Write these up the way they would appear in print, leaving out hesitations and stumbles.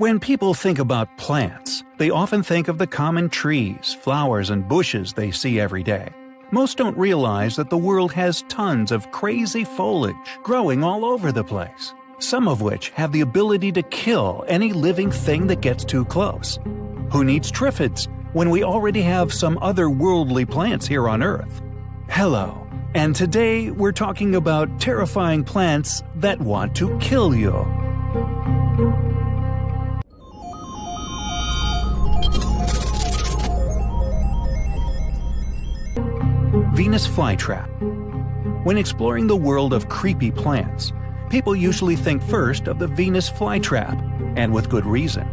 When people think about plants, they often think of the common trees, flowers, and bushes they see every day. Most don't realize that the world has tons of crazy foliage growing all over the place, some of which have the ability to kill any living thing that gets too close. Who needs triffids when we already have some otherworldly plants here on Earth? Hello, and today we're talking about terrifying plants that want to kill you. Venus flytrap. When exploring the world of creepy plants, people usually think first of the Venus flytrap, and with good reason.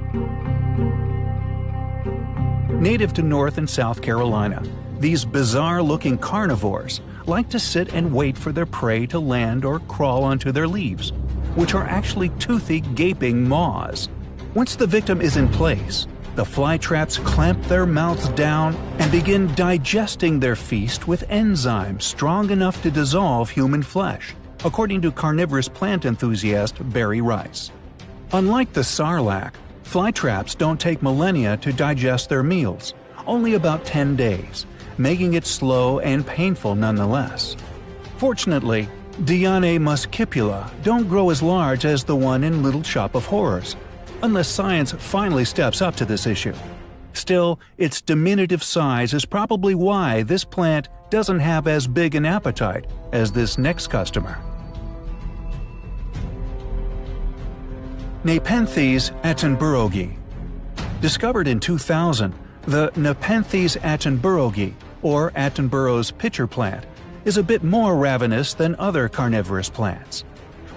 Native to North and South Carolina, these bizarre-looking carnivores like to sit and wait for their prey to land or crawl onto their leaves, which are actually toothy, gaping maws. Once the victim is in place, the flytraps clamp their mouths down and begin digesting their feast with enzymes strong enough to dissolve human flesh, according to carnivorous plant enthusiast Barry Rice. Unlike the sarlacc, flytraps don't take millennia to digest their meals, only about 10 days, making it slow and painful nonetheless. Fortunately, Dianae muscipula don't grow as large as the one in Little Shop of Horrors, unless science finally steps up to this issue. Still, its diminutive size is probably why this plant doesn't have as big an appetite as this next customer. Nepenthes attenboroughi. Discovered in 2000, the Nepenthes attenboroughi, or Attenborough's pitcher plant, is a bit more ravenous than other carnivorous plants.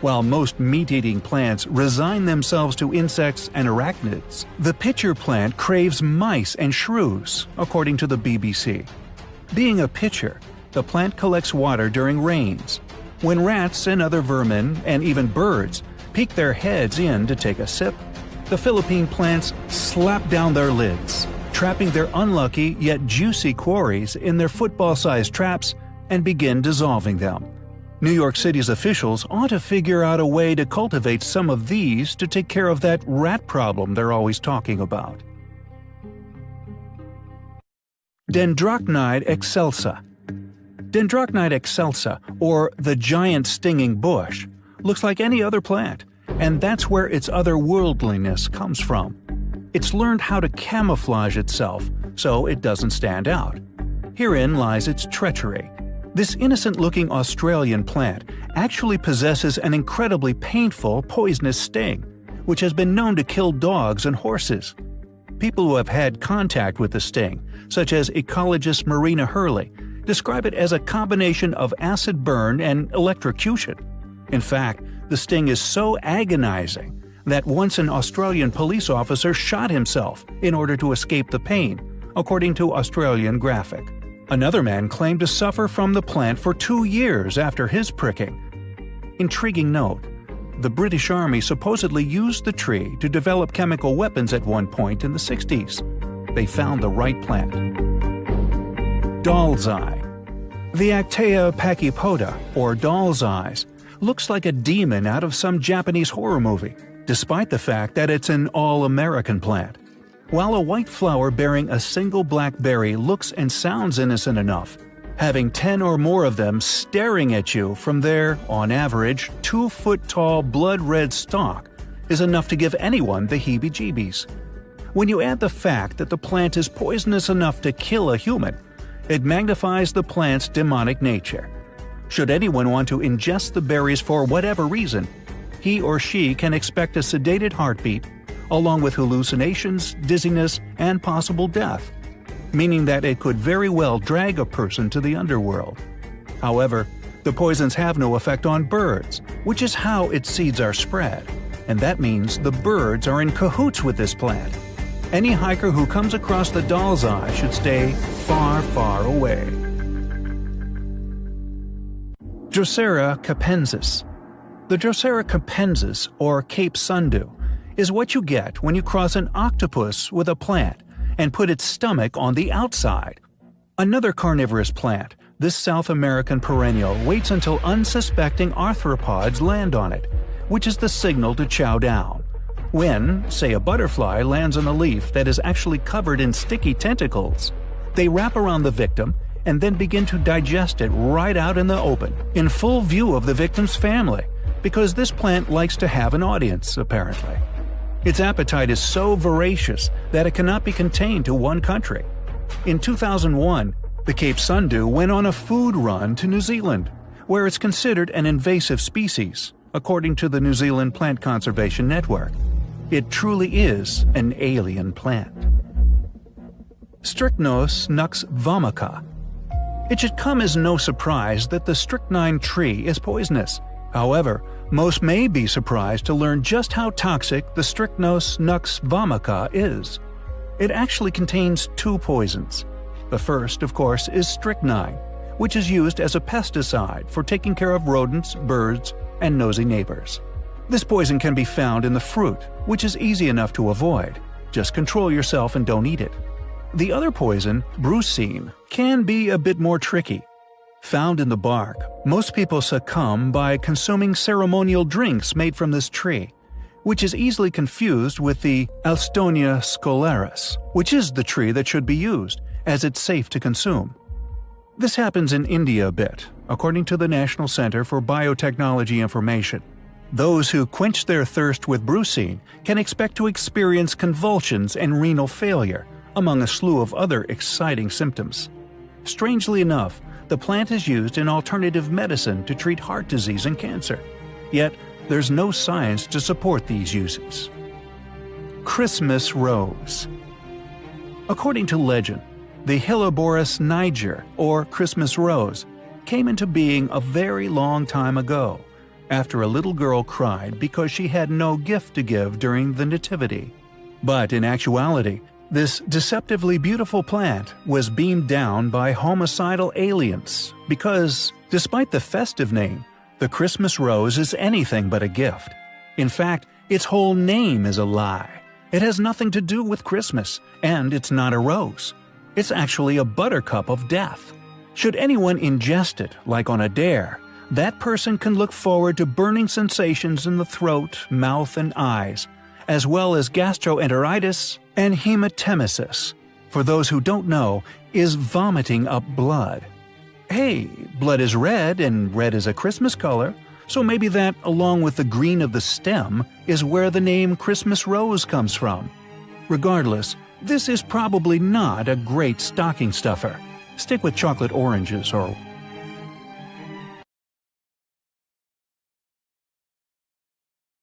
While most meat-eating plants resign themselves to insects and arachnids, the pitcher plant craves mice and shrews, according to the BBC. Being a pitcher, the plant collects water during rains. When rats and other vermin, and even birds, peek their heads in to take a sip, the Philippine plants slap down their lids, trapping their unlucky yet juicy quarries in their football-sized traps and begin dissolving them. New York City's officials ought to figure out a way to cultivate some of these to take care of that rat problem they're always talking about. Dendrocnide excelsa. Dendrocnide excelsa, or the giant stinging bush, looks like any other plant, and that's where its otherworldliness comes from. It's learned how to camouflage itself so it doesn't stand out. Herein lies its treachery. This innocent-looking Australian plant actually possesses an incredibly painful, poisonous sting, which has been known to kill dogs and horses. People who have had contact with the sting, such as ecologist Marina Hurley, describe it as a combination of acid burn and electrocution. In fact, the sting is so agonizing that once an Australian police officer shot himself in order to escape the pain, according to Australian Graphic. Another man claimed to suffer from the plant for 2 years after his pricking. Intriguing note: the British Army supposedly used the tree to develop chemical weapons at one point in the 60s. They found the right plant. Doll's eye. The Actaea pachypoda, or doll's eyes, looks like a demon out of some Japanese horror movie, despite the fact that it's an all-American plant. While a white flower bearing a single black berry looks and sounds innocent enough, having 10 or more of them staring at you from their, on average, 2-foot-tall blood-red stalk is enough to give anyone the heebie-jeebies. When you add the fact that the plant is poisonous enough to kill a human, it magnifies the plant's demonic nature. Should anyone want to ingest the berries for whatever reason, he or she can expect a sedated heartbeat, along with hallucinations, dizziness, and possible death, meaning that it could very well drag a person to the underworld. However, the poisons have no effect on birds, which is how its seeds are spread, and that means the birds are in cahoots with this plant. Any hiker who comes across the doll's eye should stay far, far away. Drosera capensis. The Drosera capensis, or Cape Sundew, is what you get when you cross an octopus with a plant and put its stomach on the outside. Another carnivorous plant, this South American perennial waits until unsuspecting arthropods land on it, which is the signal to chow down. When, say, a butterfly lands on a leaf that is actually covered in sticky tentacles, they wrap around the victim and then begin to digest it right out in the open, in full view of the victim's family, because this plant likes to have an audience, apparently. Its appetite is so voracious that it cannot be contained to one country. In 2001, the Cape Sundew went on a food run to New Zealand, where it's considered an invasive species, according to the New Zealand Plant Conservation Network. It truly is an alien plant. Strychnos nux-vomica. It should come as no surprise that the strychnine tree is poisonous. However, most may be surprised to learn just how toxic the Strychnos nux-vomica is. It actually contains two poisons. The first, of course, is strychnine, which is used as a pesticide for taking care of rodents, birds, and nosy neighbors. This poison can be found in the fruit, which is easy enough to avoid. Just control yourself and don't eat it. The other poison, brucine, can be a bit more tricky. Found in the bark, most people succumb by consuming ceremonial drinks made from this tree, which is easily confused with the Alstonia scolaris, which is the tree that should be used, as it's safe to consume. This happens in India a bit, according to the National Center for Biotechnology Information. Those who quench their thirst with brucine can expect to experience convulsions and renal failure, among a slew of other exciting symptoms. Strangely enough, the plant is used in alternative medicine to treat heart disease and cancer. Yet, there's no science to support these uses. Christmas rose. According to legend, the Helleborus niger, or Christmas rose, came into being a very long time ago, after a little girl cried because she had no gift to give during the Nativity. But in actuality, this deceptively beautiful plant was beamed down by homicidal aliens because, despite the festive name, the Christmas rose is anything but a gift. In fact, its whole name is a lie. It has nothing to do with Christmas, and it's not a rose. It's actually a buttercup of death. Should anyone ingest it, like on a dare, that person can look forward to burning sensations in the throat, mouth, and eyes, as well as gastroenteritis and hematemesis. For those who don't know, is vomiting up blood. Hey, blood is red, and red is a Christmas color, so maybe that, along with the green of the stem, is where the name Christmas rose comes from. Regardless, this is probably not a great stocking stuffer. Stick with chocolate oranges or